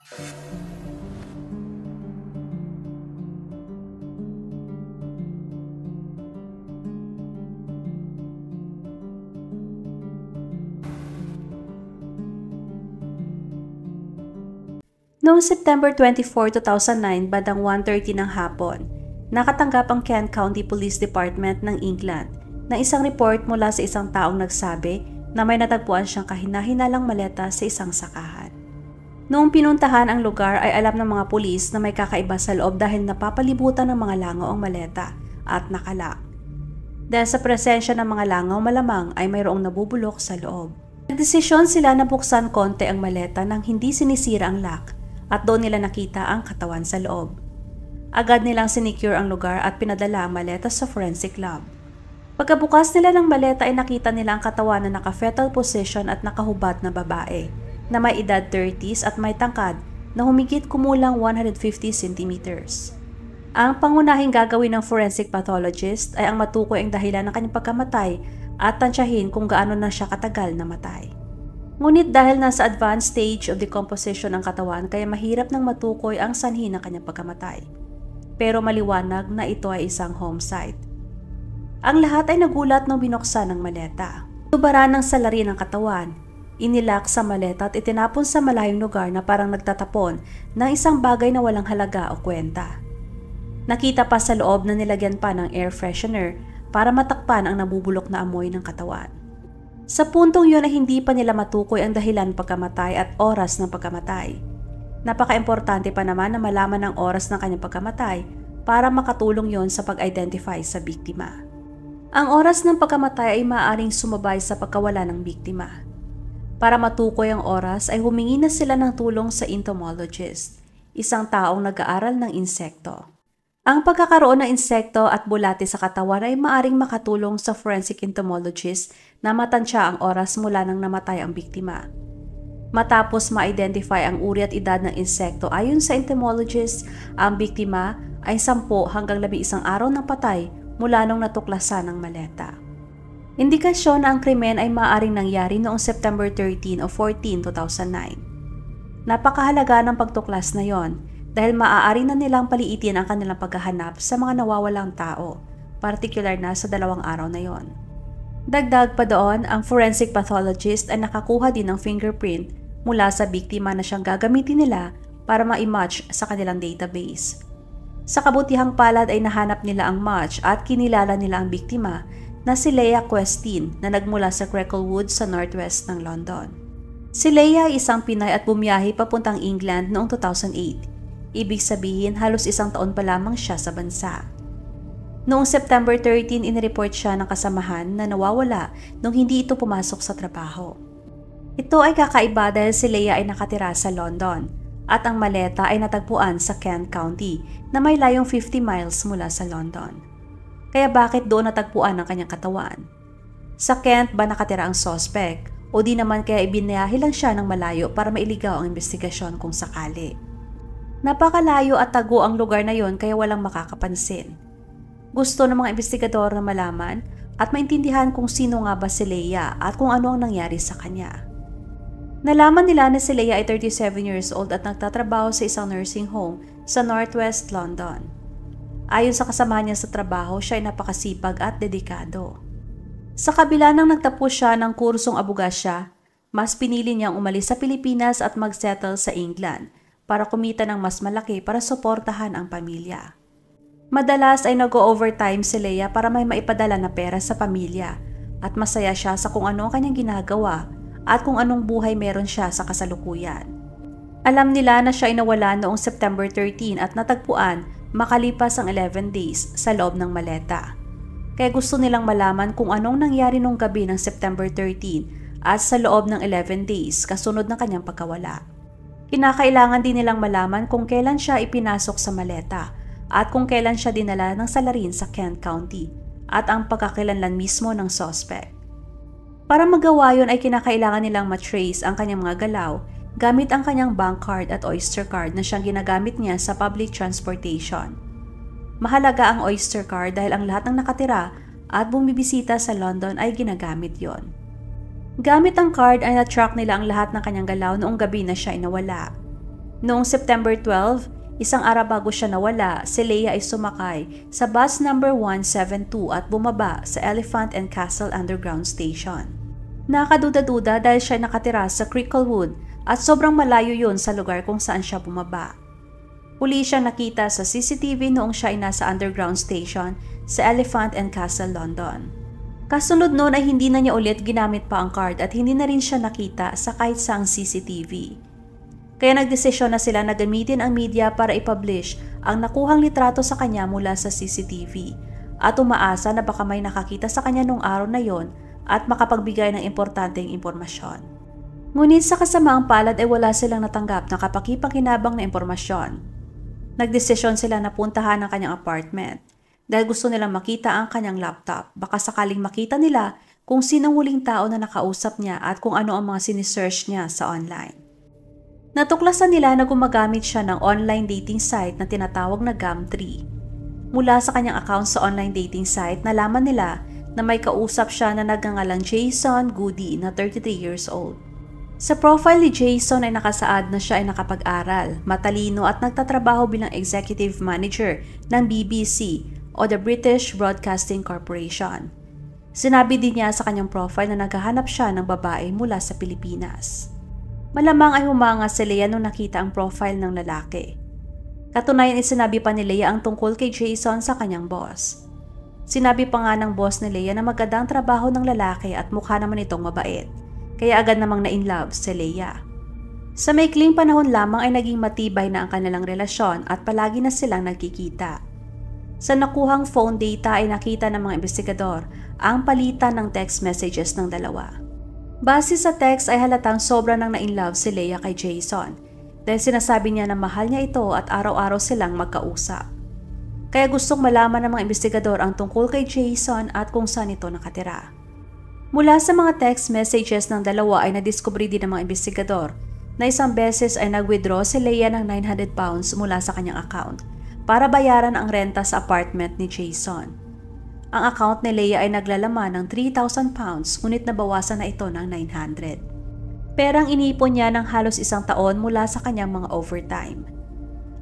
Noong September 24, 2009, bandang 1:30 ng hapon, nakatanggap ang Kent County Police Department ng England na isang report mula sa isang taong nagsabi na may natagpuan siyang kahina-hinalang maleta sa isang sakahan. Noong pinuntahan ang lugar ay alam ng mga pulis na may kakaiba sa loob dahil napapalibutan ng mga langaw ang maleta at nakalak. Dahil sa presensya ng mga langaw, malamang ay mayroong nabubulok sa loob. Nagdesisyon sila na buksan konti ang maleta nang hindi sinisira ang lock at doon nila nakita ang katawan sa loob. Agad nilang sinicure ang lugar at pinadala ang maleta sa forensic lab. Pagkabukas nila ng maleta ay nakita nila ang katawan na naka-fetal position at nakahubad na babae na may edad 30s at may tangkad na humigit kumulang 150 centimeters. Ang pangunahing gagawin ng forensic pathologist ay ang matukoy ang dahilan ng kanyang pagkamatay at tansyahin kung gaano na siya katagal namatay. Ngunit dahil nasa advanced stage of decomposition ang katawan kaya mahirap nang matukoy ang sanhi ng kanyang pagkamatay. Pero maliwanag na ito ay isang homicide. Ang lahat ay nagulat nang binuksan ng maleta. Tubaran ng salarin ng katawan, inilak sa maleta at itinapon sa malayong lugar na parang nagtatapon ng isang bagay na walang halaga o kwenta. Nakita pa sa loob na nilagyan pa ng air freshener para matakpan ang nabubulok na amoy ng katawan. Sa puntong yun ay hindi pa nila matukoy ang dahilan pagkamatay at oras ng pagkamatay. Napaka-importante pa naman na malaman ang oras ng kanyang pagkamatay para makatulong yon sa pag-identify sa biktima. Ang oras ng pagkamatay ay maaaring sumabay sa pagkawala ng biktima. Para matukoy ang oras ay humingi na sila ng tulong sa entomologist, isang taong nag-aaral ng insekto. Ang pagkakaroon ng insekto at bulate sa katawan ay maaaring makatulong sa forensic entomologist na matansya ang oras mula nang namatay ang biktima. Matapos ma-identify ang uri at edad ng insekto ayon sa entomologist, ang biktima ay 10 hanggang 11 araw ng patay mula nung natuklasan ng maleta. Indikasyon na ang krimen ay maaaring nangyari noong September 13 o 14, 2009. Napakahalaga ng pagtuklas na yon dahil maaari na nilang paliitin ang kanilang paghahanap sa mga nawawalang tao, partikular na sa 2 araw na yon. Dagdag pa doon, ang forensic pathologist ay nakakuha din ng fingerprint mula sa biktima na siyang gagamitin nila para ma-match sa kanilang database. Sa kabutihang palad ay nahanap nila ang match at kinilala nila ang biktima na si Leah Questin na nagmula sa Crecklewood sa northwest ng London. Si Leah ay isang Pinay at bumiyahe papuntang England noong 2008. Ibig sabihin halos 1 taon pa lamang siya sa bansa. Noong September 13, inireport siya ng kasamahan na nawawala nung hindi ito pumasok sa trabaho. Ito ay kakaiba dahil si Leah ay nakatira sa London at ang maleta ay natagpuan sa Kent County na may layong 50 miles mula sa London. Kaya bakit doon natagpuan ang kanyang katawan? Sa Kent ba nakatira ang suspect o di naman kaya ibinayahe lang siya ng malayo para mailigaw ang investigasyon kung sakali? Napakalayo at tago ang lugar na yon kaya walang makakapansin. Gusto ng mga investigador na malaman at maintindihan kung sino nga ba si Leah at kung ano ang nangyari sa kanya. Nalaman nila na si Leah ay 37 years old at nagtatrabaho sa isang nursing home sa Northwest London. Ayon sa kasama niya sa trabaho, siya ay napakasipag at dedikado. Sa kabila nang nagtapos siya ng kursong abogasya, mas pinili niyang umalis sa Pilipinas at mag-settle sa England para kumita ng mas malaki para suportahan ang pamilya. Madalas ay nag-overtime si Leah para may maipadala na pera sa pamilya at masaya siya sa kung ano ang kanyang ginagawa at kung anong buhay meron siya sa kasalukuyan. Alam nila na siya ay nawala noong September 13 at natagpuan makalipas ang 11 days sa loob ng maleta. Kaya gusto nilang malaman kung anong nangyari nung gabi ng September 13 at sa loob ng 11 days kasunod ng kanyang pagkawala. Kinakailangan din nilang malaman kung kailan siya ipinasok sa maleta at kung kailan siya dinala ng salarin sa Kent County at ang pagkakilanlan mismo ng suspect. Para magawa yun ay kinakailangan nilang matrace ang kanyang mga galaw gamit ang kanyang bank card at Oyster card na siyang ginagamit niya sa public transportation. Mahalaga ang Oyster card dahil ang lahat ng nakatira at bumibisita sa London ay ginagamit yon. Gamit ang card ay na-track nila ang lahat ng kanyang galaw noong gabi na siya ay nawala. Noong September 12, isang araw bago siya nawala, si Leia ay sumakay sa bus number 172 at bumaba sa Elephant and Castle Underground Station. Nakaduda-duda dahil siya nakatira sa Cricklewood at sobrang malayo yun sa lugar kung saan siya bumaba. Huli siya nakita sa CCTV noong siya ay nasa underground station sa Elephant and Castle, London. Kasunod noon ay hindi na niya ulit ginamit pa ang card at hindi na rin siya nakita sa kahit saang CCTV. Kaya nagdesisyon na sila na gamitin ang media para i-publish ang nakuhang litrato sa kanya mula sa CCTV at umaasa na baka may nakakita sa kanya noong araw na yon at makapagbigay ng importanteng impormasyon. Ngunit sa kasamaang palad ay wala silang natanggap na kapaki-pakinabang na impormasyon. Nagdesisyon sila na puntahan ang kanyang apartment dahil gusto nilang makita ang kanyang laptop. Baka sakaling makita nila kung sinong huling tao na nakausap niya at kung ano ang mga sinisearch niya sa online. Natuklasan nila na gumagamit siya ng online dating site na tinatawag na Gumtree. Mula sa kanyang account sa online dating site, nalaman nila na may kausap siya na nagngangalang Jason Goody na 33 years old. Sa profile ni Jason ay nakasaad na siya ay nakapag-aral, matalino at nagtatrabaho bilang executive manager ng BBC o the British Broadcasting Corporation. Sinabi din niya sa kanyang profile na naghahanap siya ng babae mula sa Pilipinas. Malamang ay humanga si Leia nung nakita ang profile ng lalaki. Katunayan ay sinabi pa ni Leia ang tungkol kay Jason sa kanyang boss. Sinabi pa nga ng boss ni Leia na magandang trabaho ng lalaki at mukha naman itong mabait. Kaya agad namang na-inlove si Leia. Sa maikling panahon lamang ay naging matibay na ang kanilang relasyon at palagi na silang nagkikita. Sa nakuhang phone data ay nakita ng mga investigador ang palitan ng text messages ng dalawa. Base sa text ay halatang sobra nang na-inlove si Leia kay Jason dahil sinasabi niya na mahal niya ito at araw-araw silang magkausap. Kaya gustong malaman ng mga investigador ang tungkol kay Jason at kung saan ito nakatira. Mula sa mga text messages ng dalawa ay nadiskubre din ng mga investigador na isang beses ay nag-withdraw si Leia ng 900 pounds mula sa kanyang account para bayaran ang renta sa apartment ni Jason. Ang account ni Leia ay naglalaman ng 3,000 pounds ngunit nabawasan na ito ng 900. Perang inipon niya ng halos isang taon mula sa kanyang mga overtime.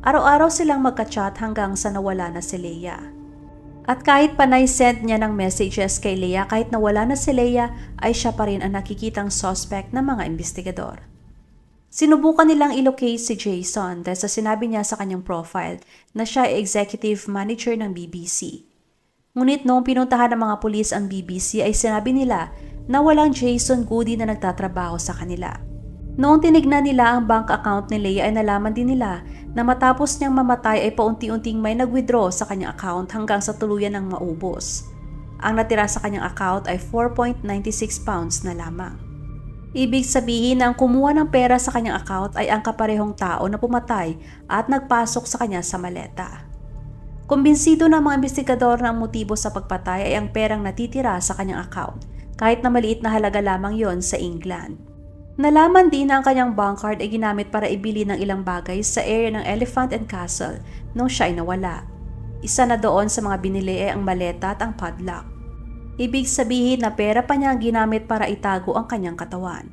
Araw-araw silang magka-chat hanggang sa nawala na si Leia. At kahit panay send niya ng messages kay Leia kahit nawala na si Leia ay siya pa rin ang nakikitang suspect ng mga investigador. Sinubukan nilang ilocate si Jason dahil sa sinabi niya sa kanyang profile na siya ay executive manager ng BBC. Ngunit noong pinuntahan ng mga pulis ang BBC ay sinabi nila na walang Jason Goody na nagtatrabaho sa kanila. Noong tinignan nila ang bank account ni Leia ay nalaman din nila na matapos niyang mamatay ay paunti-unting may nag-withdraw sa kanyang account hanggang sa tuluyan ng maubos. Ang natira sa kanyang account ay 4.96 pounds na lamang. Ibig sabihin na ang kumuha ng pera sa kanyang account ay ang kaparehong tao na pumatay at nagpasok sa kanya sa maleta. Kumbinsido ng mga investigador na ang motibo sa pagpatay ay ang perang natitira sa kanyang account, kahit na maliit na halaga lamang yon sa England. Nalaman din na ang kanyang bank card ay ginamit para ibili ng ilang bagay sa area ng Elephant and Castle nung siya ay nawala. Isa na doon sa mga binili ay ang maleta at ang padlock. Ibig sabihin na pera pa niya ang ginamit para itago ang kanyang katawan.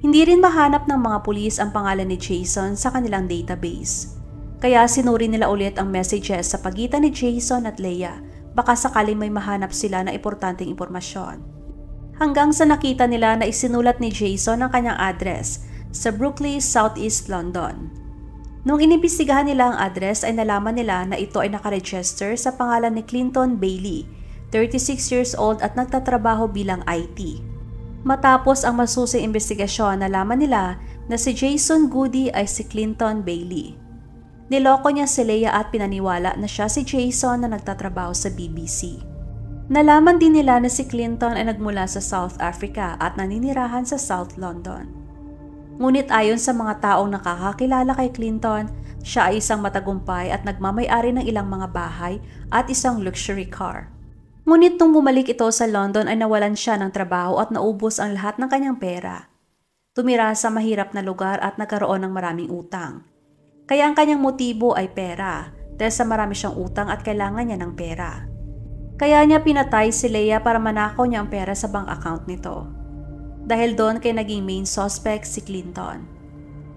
Hindi rin mahanap ng mga pulis ang pangalan ni Jason sa kanilang database. Kaya sinuri nila ulit ang messages sa pagitan ni Jason at Leia, baka sakaling may mahanap sila na importanteng impormasyon. Hanggang sa nakita nila na isinulat ni Jason ang kanyang address sa Brooklyn, Southeast London. Nung inimbestigahan nila ang address ay nalaman nila na ito ay nakaregister sa pangalan ni Clinton Bailey, 36 years old at nagtatrabaho bilang IT. Matapos ang masusing investigasyon, nalaman nila na si Jason Goody ay si Clinton Bailey. Niloko niya si Leia at pinaniwala na siya si Jason na nagtatrabaho sa BBC. Nalaman din nila na si Clinton ay nagmula sa South Africa at naninirahan sa South London. Ngunit ayon sa mga taong nakakakilala kay Clinton, siya ay isang matagumpay at nagmamay-ari ng ilang mga bahay at isang luxury car. Ngunit nung bumalik ito sa London ay nawalan siya ng trabaho at naubos ang lahat ng kanyang pera. Tumira sa mahirap na lugar at nagkaroon ng maraming utang. Kaya ang kanyang motibo ay pera dahil sa marami siyang utang at kailangan niya ng pera. Kaya niya pinatay si Leia para manakaw niya ang pera sa bank account nito. Dahil doon kay naging main suspect si Clinton.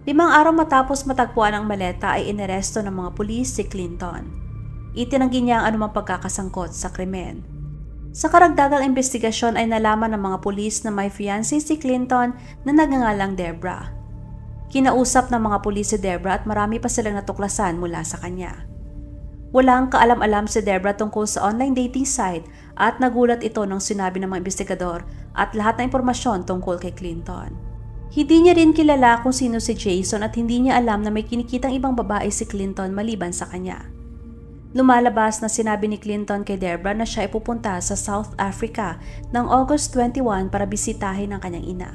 5 araw matapos matagpuan ang maleta ay inaresto ng mga pulis si Clinton. Itinanggi niya ang anumang pagkakasangkot sa krimen. Sa karagdagang investigasyon ay nalaman ng mga pulis na may fiancé si Clinton na nagngangalang Debra. Kinausap ng mga pulis si Debra at marami pa silang natuklasan mula sa kanya. Walang kaalam-alam si Debra tungkol sa online dating site at nagulat ito nang sinabi ng mga investigador at lahat ng impormasyon tungkol kay Clinton. Hindi niya rin kilala kung sino si Jason at hindi niya alam na may kinikitang ibang babae si Clinton maliban sa kanya. Lumalabas na sinabi ni Clinton kay Debra na siya ay pupunta sa South Africa ng August 21 para bisitahin ang kanyang ina.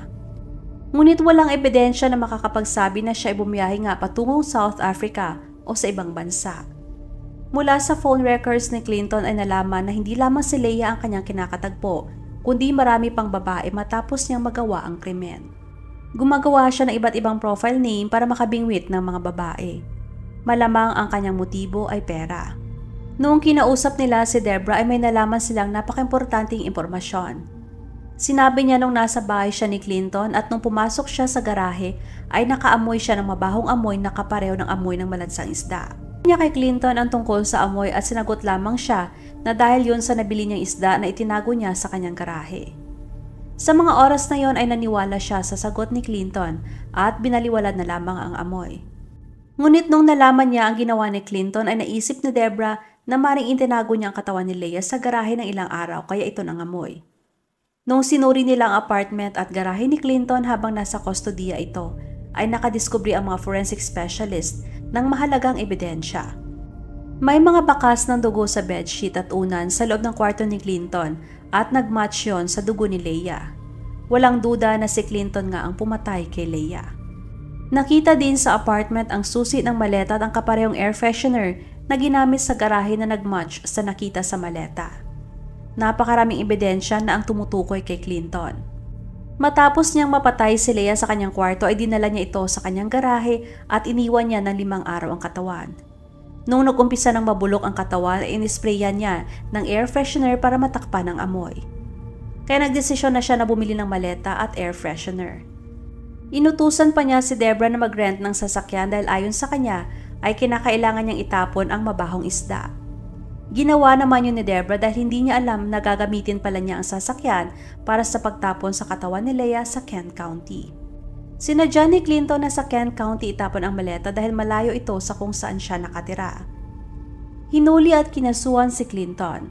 Ngunit walang ebidensya na makakapagsabi na siya ay bumiyahe nga patungong South Africa o sa ibang bansa. Mula sa phone records ni Clinton ay nalaman na hindi lamang si Leia ang kanyang kinakatagpo, kundi marami pang babae matapos niyang magawa ang krimen. Gumagawa siya ng iba't ibang profile name para makabingwit ng mga babae. Malamang ang kanyang motibo ay pera. Noong kinausap nila si Debra ay may nalaman silang napaka-importanting impormasyon. Sinabi niya nung nasa bahay siya ni Clinton at nung pumasok siya sa garahe ay nakaamoy siya ng mabahong amoy na kapareho ng amoy ng malansang isda. Niya kay Clinton ang tungkol sa amoy at sinagot lamang siya na dahil yun sa nabili niyang isda na itinago niya sa kanyang garahe. Sa mga oras na yon ay naniwala siya sa sagot ni Clinton at binaliwalad na lamang ang amoy. Ngunit nung nalaman niya ang ginawa ni Clinton ay naisip ni Debra na maring itinago niya ang katawan ni Leia sa garahe ng ilang araw kaya ito nangamoy. Nung sinuri nila ang apartment at garahe ni Clinton habang nasa kustodiya ito, ay nakadiskubre ang mga forensic specialist ng mahalagang ebidensya. May mga bakas ng dugo sa bedsheet at unan sa loob ng kwarto ni Clinton at nagmatch yon sa dugo ni Leia. Walang duda na si Clinton nga ang pumatay kay Leia. Nakita din sa apartment ang susi ng maleta at ang kaparehong air freshener na ginamit sa garahe na nagmatch sa nakita sa maleta. Napakaraming ebidensya na ang tumutukoy kay Clinton. Matapos niyang mapatay si Leia sa kanyang kwarto ay dinala niya ito sa kanyang garahe at iniwan niya ng 5 araw ang katawan. Nung nag-umpisa ng mabulok ang katawan ay inisprayan niya ng air freshener para matakpan ang amoy. Kaya nagdesisyon na siya na bumili ng maleta at air freshener. Inutusan pa niya si Debra na mag-rent ng sasakyan dahil ayon sa kanya ay kinakailangan niyang itapon ang mabahong isda. Ginawa naman yun ni Debra dahil hindi niya alam na gagamitin pala niya ang sasakyan para sa pagtapon sa katawan ni Leia sa Kent County. Sinadya ni Clinton na sa Kent County itapon ang maleta dahil malayo ito sa kung saan siya nakatira. Hinuli at kinasuhan si Clinton.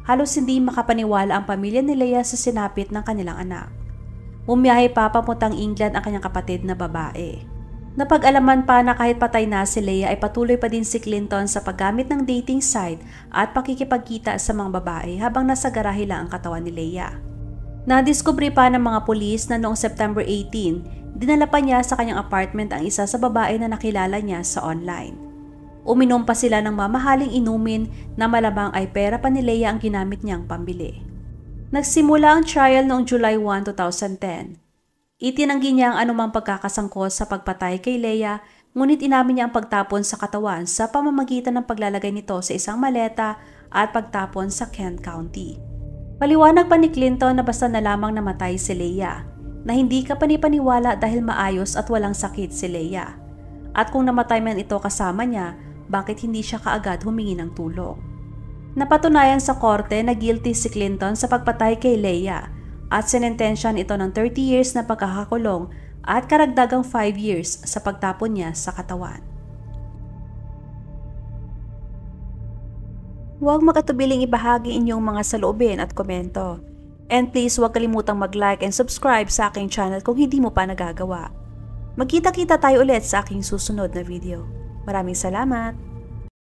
Halos hindi makapaniwala ang pamilya ni Leia sa sinapit ng kanilang anak. Bumiyahe pa papuntang England ang kanyang kapatid na babae. Napag-alaman pa na kahit patay na si Leia ay patuloy pa din si Clinton sa paggamit ng dating site at pakikipagkita sa mga babae habang nasa garahe lang ang katawan ni Leia. Nadiskubre pa ng mga pulis na noong September 18, dinala pa niya sa kanyang apartment ang isa sa babae na nakilala niya sa online. Uminom pa sila ng mamahaling inumin na malamang ay pera pa ni Leia ang ginamit niyang pambili. Nagsimula ang trial noong July 1, 2010. Itinanggi niya ang anumang pagkakasangkot sa pagpatay kay Leia, ngunit inamin niya ang pagtapon sa katawan sa pamamagitan ng paglalagay nito sa isang maleta at pagtapon sa Kent County. Paliwanag pa ni Clinton na basta na lamang namatay si Leia, na hindi ka panipaniwala dahil maayos at walang sakit si Leia. At kung namatay man ito kasama niya, bakit hindi siya kaagad humingi ng tulong? Napatunayan sa korte na guilty si Clinton sa pagpatay kay Leia at sinentensyahan ito ng 30 years na pagkakakulong at karagdagang 5 years sa pagtapon niya sa katawan. Huwag makatubiling ibahagi inyong mga saloobin at komento. And please huwag kalimutang mag-like and subscribe sa aking channel kung hindi mo pa nagagawa. Magkita-kita tayo ulit sa aking susunod na video. Maraming salamat!